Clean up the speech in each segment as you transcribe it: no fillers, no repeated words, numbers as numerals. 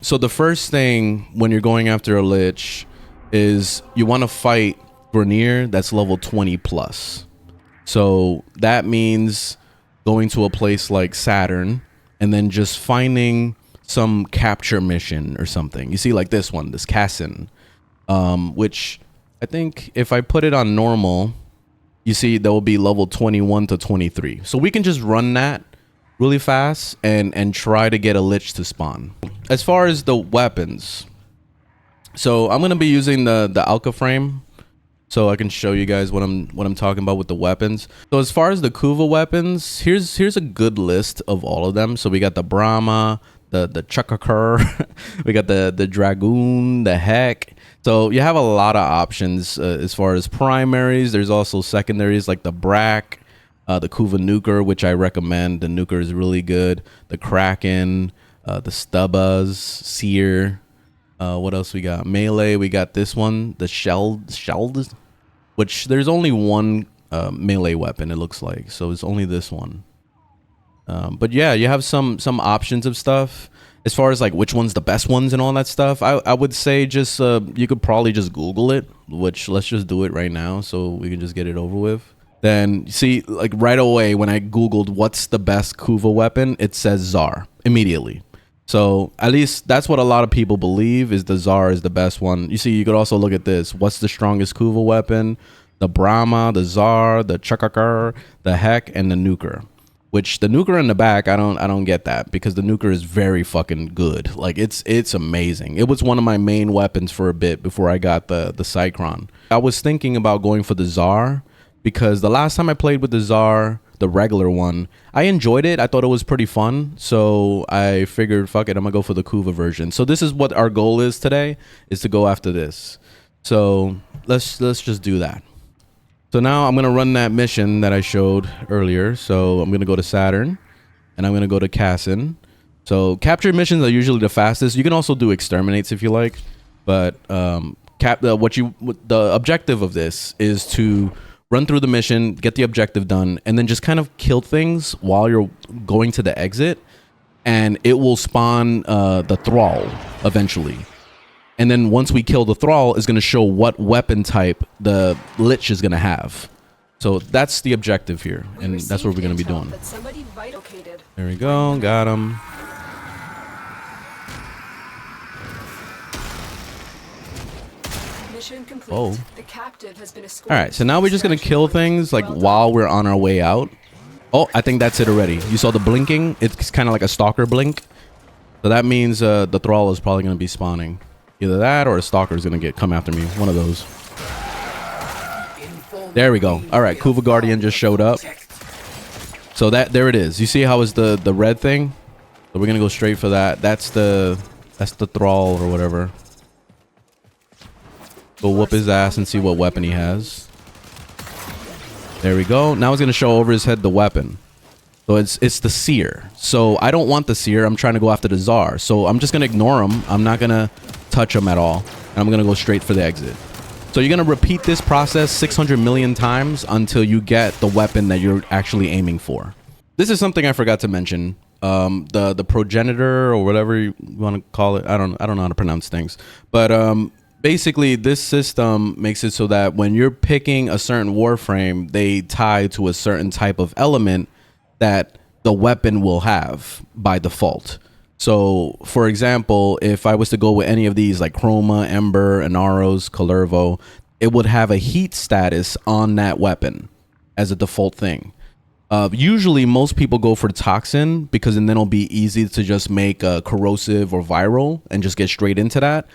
So the first thing when you're going after a lich is you want to fight Grenier that's level 20 plus. So that means going to a place like Saturn and then just finding some capture mission or something. You see like this one, this Cassin, which I think if I put it on normal, you see there will be level 21 to 23. So we can just run that really fast and try to get a lich to spawn. As far as the weapons, so I'm gonna be using the Warframe, so I can show you guys what I'm talking about with the weapons. So as far as the Kuva weapons, here's a good list of all of them. So we got the Brahma, the Chakakur, we got the Dragoon, the Heck. So you have a lot of options as far as primaries. There's also secondaries like the Brack, the Kuva Nuker, which I recommend. The Nuker is really good. The Kraken, the Stubbas, Seer. What else we got? Melee. We got this one, the Shelled, which there's only one melee weapon, it looks like. So it's only this one. But yeah, you have some options of stuff. As far as like which one's the best ones and all that stuff, I would say just you could probably just Google it, which let's just do it right now so we can just get it over with. Then see, like right away when I Googled what's the best Kuva weapon, it says Tsar immediately. So at least that's what a lot of people believe is the Tsar is the best one. You see, you could also look at this. What's the strongest Kuva weapon? The Brahma, the Tsar, the Chakakar, the Heck, and the Nuker. Which the Nuker in the back, I don't get that because the Nuker is very fucking good. Like it's amazing. It was one of my main weapons for a bit before I got the Cycron. I was thinking about going for the Tsar because the last time I played with the Tsar, the regular one, I enjoyed it. I thought it was pretty fun. So I figured, fuck it, I'm gonna go for the Kuva version. So this is what our goal is today, is to go after this. So let's just do that. So now I'm gonna run that mission that I showed earlier. So I'm gonna go to Saturn and I'm gonna go to Cassin. So capture missions are usually the fastest. You can also do exterminates if you like, but the objective of this is to run through the mission, get the objective done, and then just kind of kill things while you're going to the exit, and it will spawn the Thrall eventually. And then once we kill the Thrall, it's going to show what weapon type the Lich is going to have. So that's the objective here, and that's what we're going to be doing. There we go, got him. Oh. All right, so now we're just gonna kill things like while we're on our way out. Oh, I think that's it already. You saw the blinking? It's kind of like a stalker blink. So that means the Thrall is probably gonna be spawning. Either that or a stalker is gonna come after me. One of those. There we go. All right, Kuva Guardian just showed up. So there it is. You see how it's the red thing? So we're gonna go straight for that. That's the Thrall or whatever. Go whoop his ass and see what weapon he has. There we go. Now he's gonna show over his head the weapon. So it's the Seer. So I don't want the Seer. I'm trying to go after the Tsar. So I'm just gonna ignore him. I'm not gonna touch him at all. And I'm gonna go straight for the exit. So you're gonna repeat this process 600 million times until you get the weapon that you're actually aiming for. This is something I forgot to mention. The Progenitor or whatever you want to call it. I don't know how to pronounce things. But basically, this system makes it so that when you're picking a certain Warframe, they tie to a certain type of element that the weapon will have by default. So, for example, if I was to go with any of these like Chroma, Ember, Inaros, Calervo, it would have a heat status on that weapon as a default thing. Usually, most people go for Toxin because then it'll be easy to just make corrosive or viral and just get straight into that.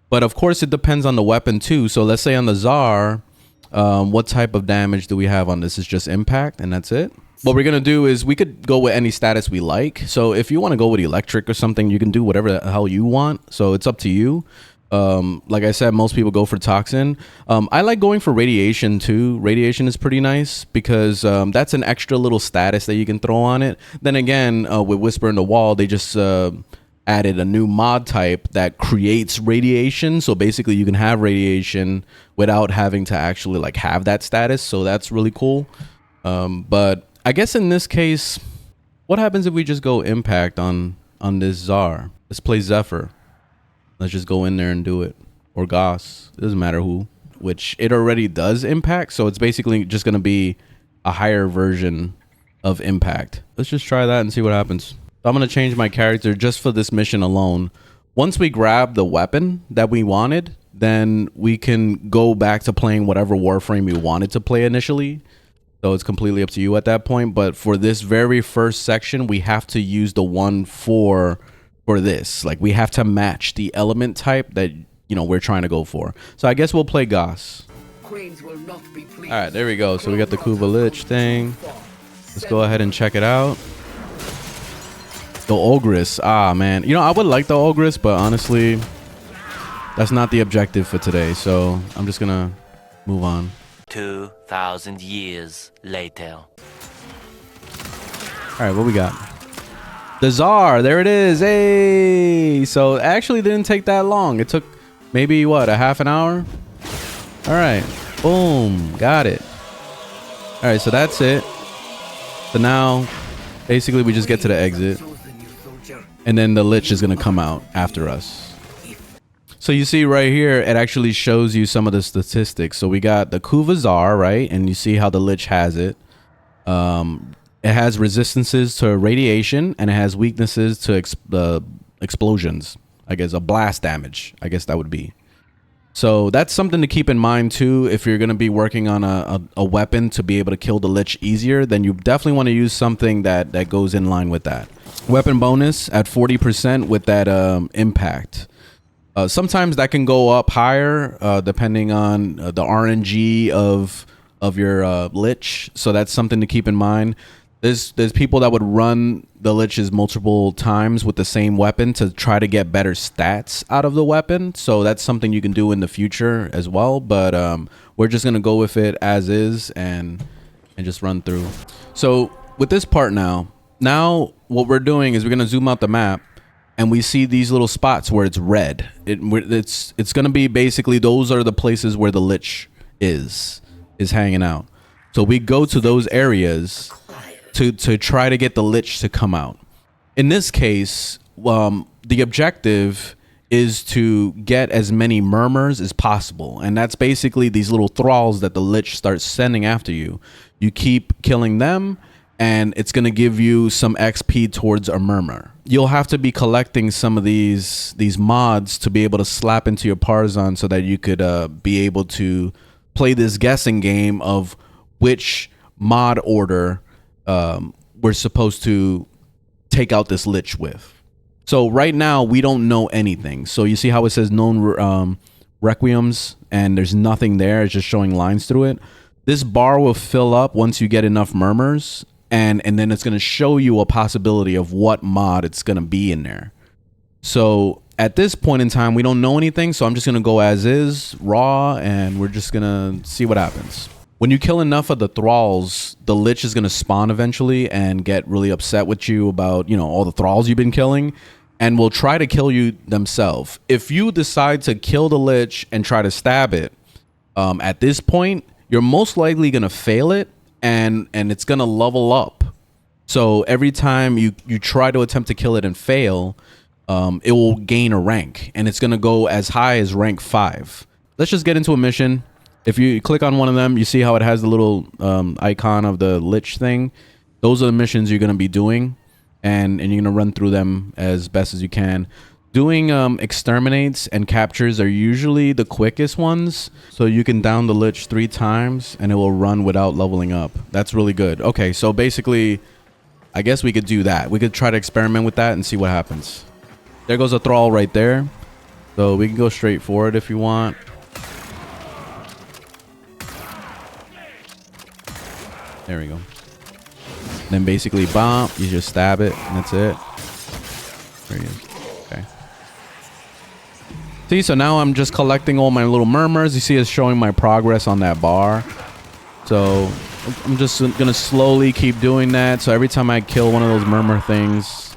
But of course, it depends on the weapon too. So let's say on the Tsar, what type of damage do we have on this? It's just impact and that's it. What we're going to do is we could go with any status we like. So if you want to go with electric or something, you can do whatever the hell you want. So it's up to you. Like I said, most people go for Toxin. I like going for Radiation too. Radiation is pretty nice because that's an extra little status that you can throw on it. Then again, with Whisper in the Wall, they just added a new mod type that creates radiation. So basically you can have radiation without having to actually like have that status. So that's really cool. But I guess in this case, what happens if we just go impact on this Tsar? Let's play Zephyr. Let's just go in there and do it. Or Goss. It doesn't matter who. Which it already does impact. So it's basically just going to be a higher version of impact. Let's just try that and see what happens. So I'm going to change my character just for this mission alone. Once we grab the weapon that we wanted, then we can go back to playing whatever Warframe we wanted to play initially. So it's completely up to you at that point. But for this very first section, we have to use the one for this. Like, we have to match the element type that, you know, we're trying to go for. So I guess we'll play Goss. All right, there we go. So we got the Kuva lich thing. Let's go ahead and check it out. The Ogress. Ah, man. You know, I would like the Ogress, but honestly, that's not the objective for today. So I'm just going to move on. 2,000 years later. All right, what we got? The Tsar. There it is. Hey. So it actually didn't take that long. It took maybe, what, a half an hour? All right. Boom. Got it. All right, so that's it. So now, basically, we just get to the exit. And then the Lich is going to come out after us. So you see right here, it actually shows you some of the statistics. So we got the Kuva Tsar, right? And you see how the Lich has it. It has resistances to radiation, and it has weaknesses to explosions. I guess a blast damage. I guess that would be. So that's something to keep in mind too. If you're going to be working on a weapon to be able to kill the Lich easier, then you definitely want to use something that goes in line with that. Weapon bonus at 40% with that impact. Sometimes that can go up higher depending on the RNG of your Lich. So that's something to keep in mind. There's people that would run the Liches multiple times with the same weapon to try to get better stats out of the weapon. So that's something you can do in the future as well. But we're just going to go with it as is and just run through. So with this part now what we're doing is we're going to zoom out the map and we see these little spots where it's red. It's going to be basically those are the places where the Lich is hanging out. So we go to those areas to try to get the Lich to come out. In this case, the objective is to get as many Murmurs as possible. And that's basically these little thralls that the Lich starts sending after you. You keep killing them, and it's going to give you some XP towards a Murmur. You'll have to be collecting some of these mods to be able to slap into your Parazon so that you could be able to play this guessing game of which mod order we're supposed to take out this Lich with. So right now we don't know anything. So you see how it says known requiems and there's nothing there. It's just showing lines through it. This bar will fill up once you get enough Murmurs, and then it's going to show you a possibility of what mod it's going to be in there. So at this point in time, we don't know anything. So I'm just going to go as is, raw, and we're just going to see what happens. When you kill enough of the thralls, the Lich is going to spawn eventually and get really upset with you about, you know, all the thralls you've been killing, and will try to kill you themselves. If you decide to kill the Lich and try to stab it, at this point, you're most likely going to fail it, and it's going to level up. So every time you try to attempt to kill it and fail, it will gain a rank, and it's going to go as high as rank 5. Let's just get into a mission. If you click on one of them, you see how it has the little icon of the Lich thing. Those are the missions you're going to be doing, and you're going to run through them as best as you can. Doing exterminates and captures are usually the quickest ones. So you can down the Lich 3 times, and it will run without leveling up. That's really good. Okay, so basically, I guess we could do that. We could try to experiment with that and see what happens. There goes a thrall right there. So we can go straight for it if you want. There we go. Then basically, bomb. You just stab it, and that's it. There he is. Okay. See, so now I'm just collecting all my little Murmurs. You see it's showing my progress on that bar. So I'm just gonna slowly keep doing that. So every time I kill one of those Murmur things,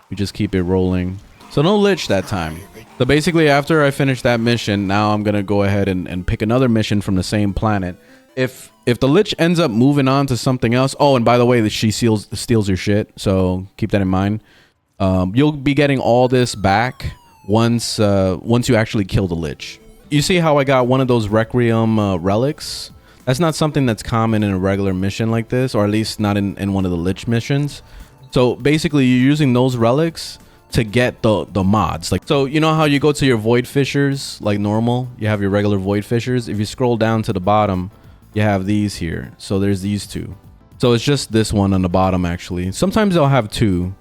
we just keep it rolling. So no Lich that time. So basically, after I finish that mission, now I'm gonna go ahead and pick another mission from the same planet. If the Lich ends up moving on to something else, oh, and by the way, she steals your shit, so keep that in mind. You'll be getting all this back once you actually kill the lich. You see how I got one of those Requiem Relics? That's not something that's common in a regular mission like this, or at least not in one of the lich missions. So basically you're using those relics to get the mods. Like, so you know how you go to your void fissures like normal? You have your regular void fissures. If you scroll down to the bottom, you have these here. So there's these two. So it's just this one on the bottom actually. Sometimes they'll have two,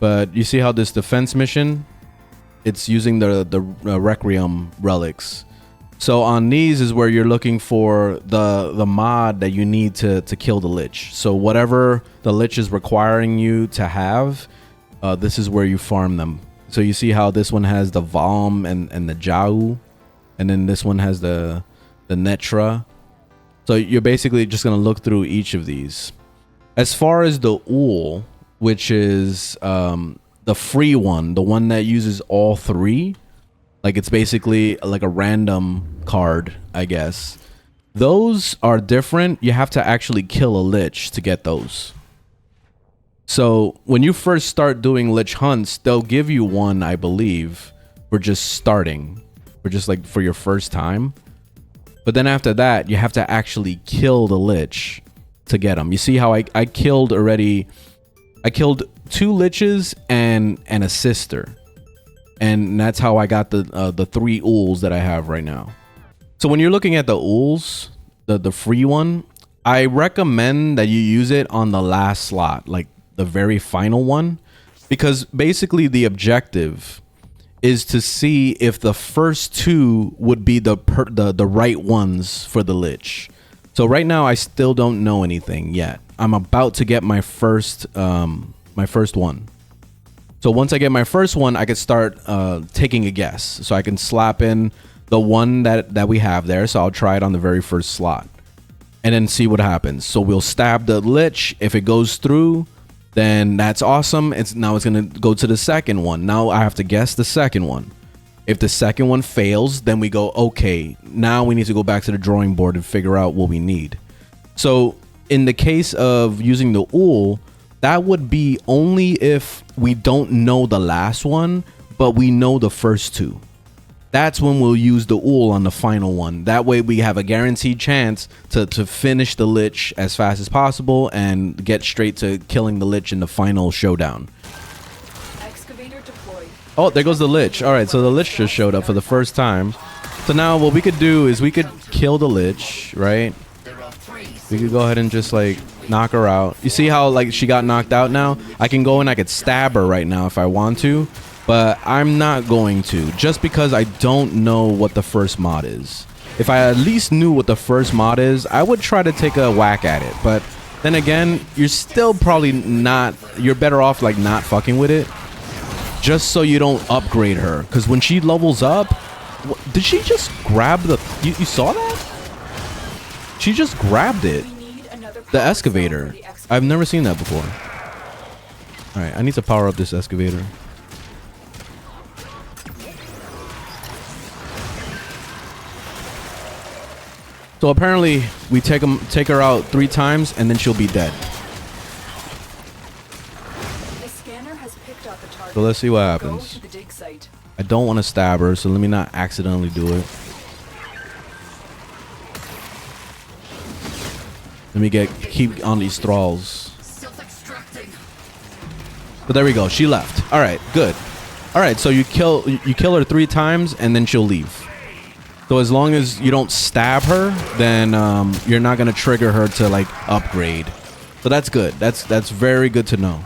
but you see how this defense mission, it's using the Requiem relics. So on these is where you're looking for the mod that you need to kill the lich. So whatever the lich is requiring you to have, this is where you farm them. So you see how this one has the Valm and the Jau, and then this one has the Netra. So you're basically just gonna look through each of these. As far as the Ul, which is the free one, the one that uses all three, like it's basically like a random card, I guess. Those are different. You have to actually kill a lich to get those. So when you first start doing lich hunts, they'll give you one, I believe, for just starting, for just like for your first time. But then after that, you have to actually kill the lich to get them. You see how I killed already? I killed 2 liches and a sister. And that's how I got the 3 Uls that I have right now. So when you're looking at the Uls, the free one, I recommend that you use it on the last slot, like the very final one, because basically the objective is to see if the first 2 would be the right ones for the lich. So right now I still don't know anything yet. I'm about to get my first one. So once I get my first one, I could start taking a guess. So I can slap in the one that we have there. So I'll try it on the very first slot and then see what happens. So we'll stab the lich. If it goes through, then that's awesome. Now it's going to go to the second one. Now I have to guess the second one. If the second one fails, then we go, okay, now we need to go back to the drawing board and figure out what we need. So in the case of using the Ul, that would be only if we don't know the last one, but we know the first 2. That's when we'll use the Ul on the final one. That way we have a guaranteed chance to finish the lich as fast as possible and get straight to killing the lich in the final showdown. Excavator deployed. Oh, there goes the lich. All right, so the lich just showed up for the first time. So now what we could do is we could kill the lich, right? We could go ahead and just like knock her out. You see how like she got knocked out now? I can go and I could stab her right now if I want to, but I'm not going to, just because I don't know what the first mod is. If I at least knew what the first mod is, I would try to take a whack at it. But then again, you're still probably not, you're better off like not fucking with it, just so you don't upgrade her. Because when she levels up, did she just grab the, you saw that? She just grabbed it. The excavator. I've never seen that before. Alright, I need to power up this excavator. So apparently we take her out 3 times and then she'll be dead. The scanner has picked up a target. So let's see what happens. Go to the dig site. I don't want to stab her, so let me not accidentally do it. Let me keep on these thralls. But there we go. She left. All right, good. All right, so you kill her 3 times and then she'll leave. So as long as you don't stab her, then you're not gonna trigger her to like upgrade. So that's good. That's very good to know.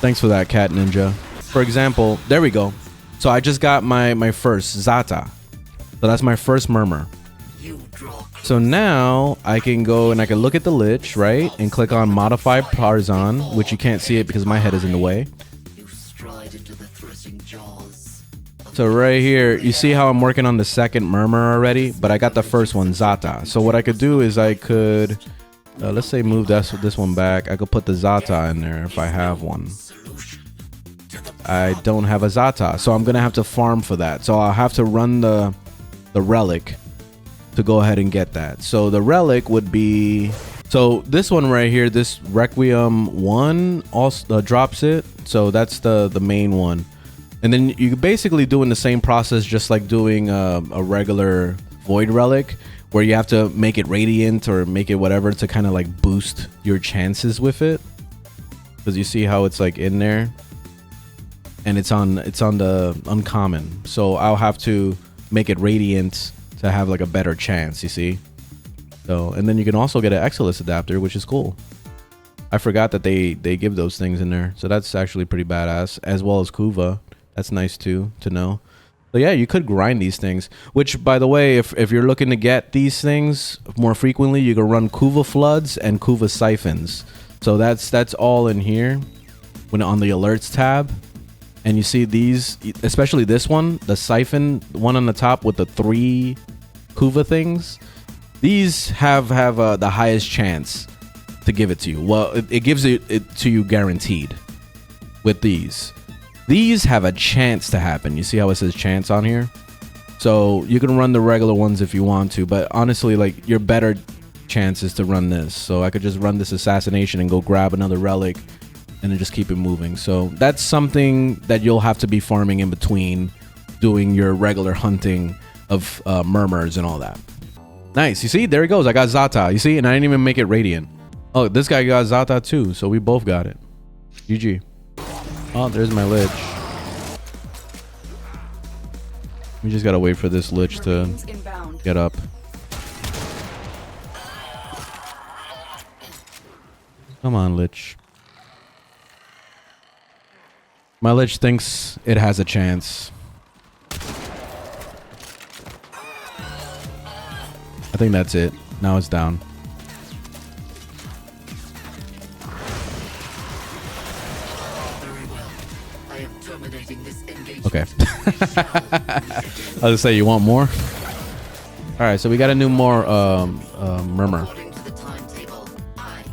Thanks for that, Cat Ninja. For example, there we go. So I just got my first Zata. So that's my first Murmur. So now I can go and I can look at the lich, right? And click on modify Parazon, which you can't see it because my head is in the way. So right here, you see how I'm working on the second Murmur already, but I got the first one, Zata. So what I could do is I could, let's say move this one back. I could put the Zata in there if I have one. I don't have a Zata, so I'm gonna have to farm for that. So I'll have to run the relic to go ahead and get that. So the relic would be, so this one right here, this Requiem 1 also drops it. So that's the main one. And then you're basically doing the same process, just like doing a regular void relic, where you have to make it radiant or make it whatever to kind of like boost your chances with it. Because you see how it's like in there, and it's on the uncommon. So I'll have to make it radiant to have like a better chance. You see. So, and then you can also get an Exilus adapter, which is cool. I forgot that they give those things in there. So that's actually pretty badass, as well as Kuva. That's nice too to know. But yeah, you could grind these things, which by the way, if you're looking to get these things more frequently, you can run Kuva floods and Kuva siphons. So that's all in here when on the alerts tab. And you see these, especially this one, the siphon one on the top with the 3 Kuva things. These have the highest chance to give it to you. Well, it gives it to you guaranteed with these. These have a chance to happen. You see how it says chance on here? So you can run the regular ones if you want to, but honestly, like, your better chance is to run this. So I could just run this assassination and go grab another relic and then just keep it moving. So that's something that you'll have to be farming in between doing your regular hunting of Murmurs and all that. Nice. You see, there he goes. I got Zata. You see, and I didn't even make it radiant. Oh, this guy got Zata too, so we both got it. GG. Oh, there's my lich. We just gotta wait for this lich to get up. Come on, lich. My lich thinks it has a chance. I think that's it. Now it's down. Okay. I was gonna say, you want more? All right, so we got a new Murmur.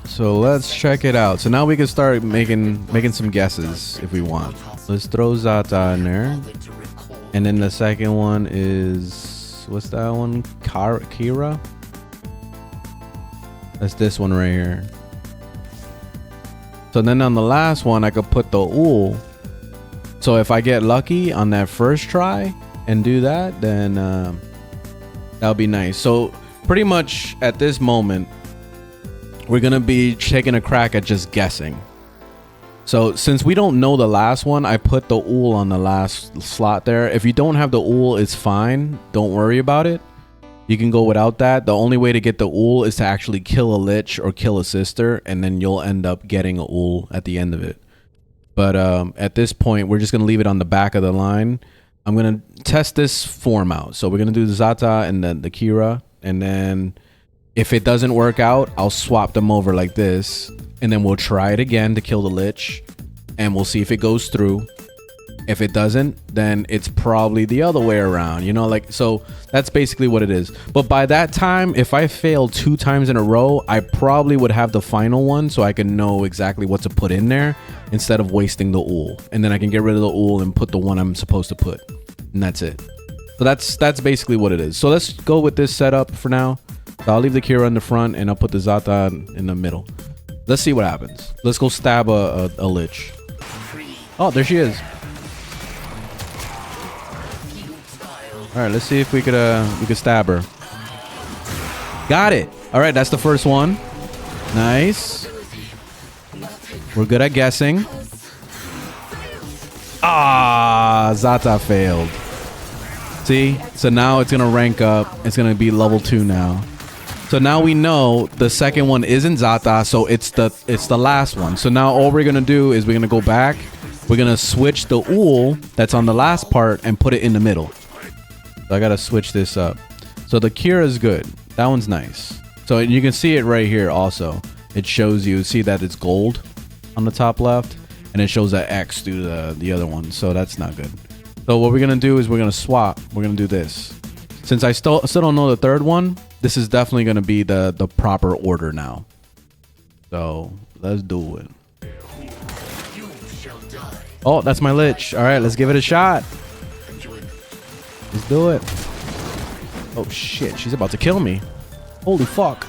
So let's check it out. So now we can start making some guesses if we want. Let's throw Zata in there. And then the second one is, what's that one? Kira? That's this one right here. So then on the last one, I could put the Ul. So if I get lucky on that first try and do that, then that'll be nice. So pretty much at this moment, we're going to be taking a crack at just guessing. So since we don't know the last one, I put the Ul on the last slot there. If you don't have the Ul, it's fine. Don't worry about it. You can go without that. The only way to get the Ul is to actually kill a lich or kill a sister, and then you'll end up getting a Ul at the end of it. But at this point, we're just going to leave it on the back of the line. I'm going to test this form out. So we're going to do the Zata and then the Kira. And then if it doesn't work out, I'll swap them over like this. And then we'll try it again to kill the lich. And we'll see if it goes through. If it doesn't, then it's probably the other way around. You know, like, so that's basically what it is. But by that time, if I fail 2 times in a row, I probably would have the final one so I can know exactly what to put in there instead of wasting the Ul. And then I can get rid of the Ul and put the one I'm supposed to put. And that's it. So that's basically what it is. So let's go with this setup for now. So I'll leave the Kira in the front and I'll put the Zata in the middle. Let's see what happens. Let's go stab a lich. Oh, there she is. All right, let's see if we could stab her. Got it. All right, that's the first one. Nice. We're good at guessing. Ah, Zata failed. See? So now it's gonna rank up. It's gonna be level 2 now. So now we know the second one isn't Zata, so it's the last one. So now all we're gonna do is we're gonna go back. We're gonna switch the Ul that's on the last part and put it in the middle. So I gotta switch this up. So the Kira is good. That one's nice. So you can see it right here also. It shows you, see that it's gold on the top left, and it shows that X through the other one. So that's not good. So what we're gonna do is we're gonna swap. We're gonna do this. Since I still don't know the third one, this is definitely gonna be the proper order now. So let's do it. Oh, that's my lich. All right, let's give it a shot. Let's do it. Oh shit, she's about to kill me. Holy fuck.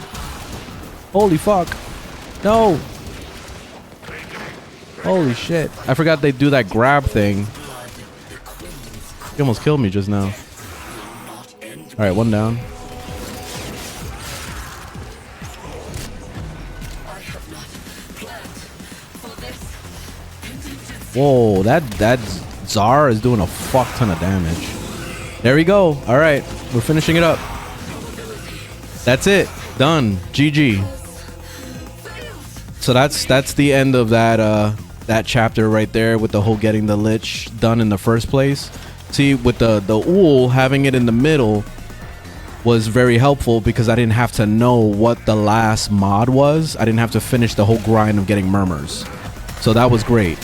Holy fuck. No. Holy shit. I forgot they do that grab thing. He almost killed me just now. Alright, one down. Whoa, that Tsar is doing a fuck ton of damage. There we go. Alright, we're finishing it up. That's it. Done. GG. So that's the end of that chapter right there, with the whole getting the lich done in the first place. See, with the Ool, having it in the middle was very helpful because I didn't have to know what the last mod was. I didn't have to finish the whole grind of getting Murmurs. So that was great.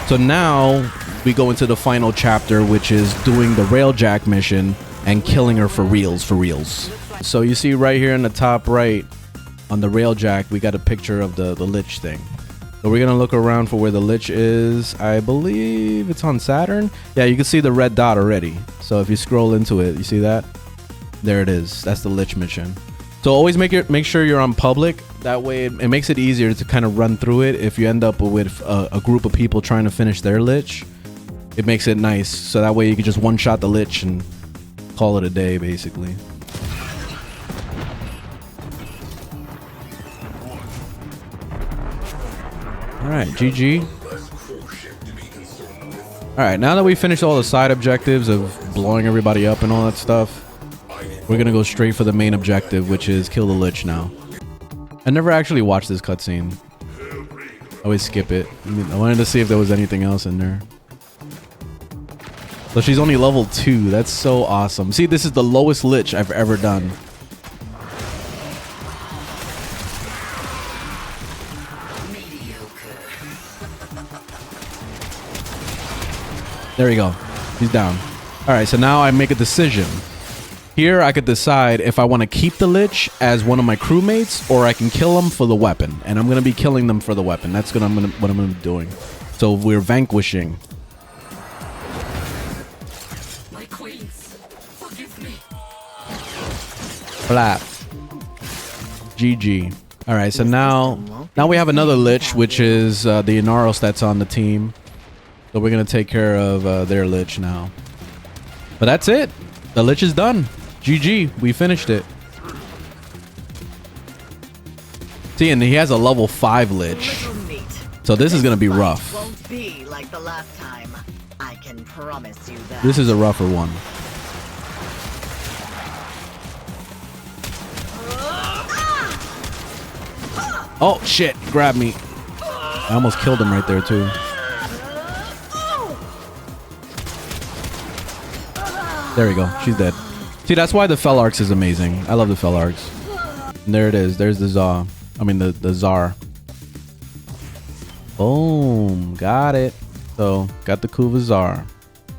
So now we go into the final chapter, which is doing the Railjack mission and killing her for reals, for reals. So you see right here in the top right on the Railjack, we got a picture of the lich thing. So we're gonna look around for where the lich is. I believe it's on Saturn. Yeah, you can see the red dot already. So if you scroll into it, you see that? There it is. That's the lich mission. So always make sure you're on public. That way it makes it easier to kind of run through it. If you end up with a group of people trying to finish their lich, it makes it nice. So that way you can just one-shot the lich and call it a day, basically. Alright, GG. Alright, now that we finished all the side objectives of blowing everybody up and all that stuff, we're gonna go straight for the main objective, which is kill the lich now. I never actually watched this cutscene. I always skip it. I wanted to see if there was anything else in there. So she's only level 2. That's so awesome. See, this is the lowest lich I've ever done. There we go. He's down. Alright, so now I make a decision. Here I could decide if I want to keep the lich as one of my crewmates, or I can kill him for the weapon. And I'm going to be killing them for the weapon. That's what I'm going to be doing. So we're vanquishing. My queens, forgive me. Flap. GG. Alright, so now we have another lich, which is the Inaros that's on the team. So we're going to take care of their lich now. But that's it. The lich is done. GG. We finished it. See, and he has a level 5 lich. So this is going to be rough. Won't be like the last time. I can promise you that. This is a rougher one. Oh, shit. Grab me. I almost killed him right there, too. There we go. She's dead. See, that's why the Fel Arcs is amazing. I love the Fel Arcs. And there it is. There's the Tsar. I mean, the Tsar. Boom. Got it. So, got the Kuva Tsar.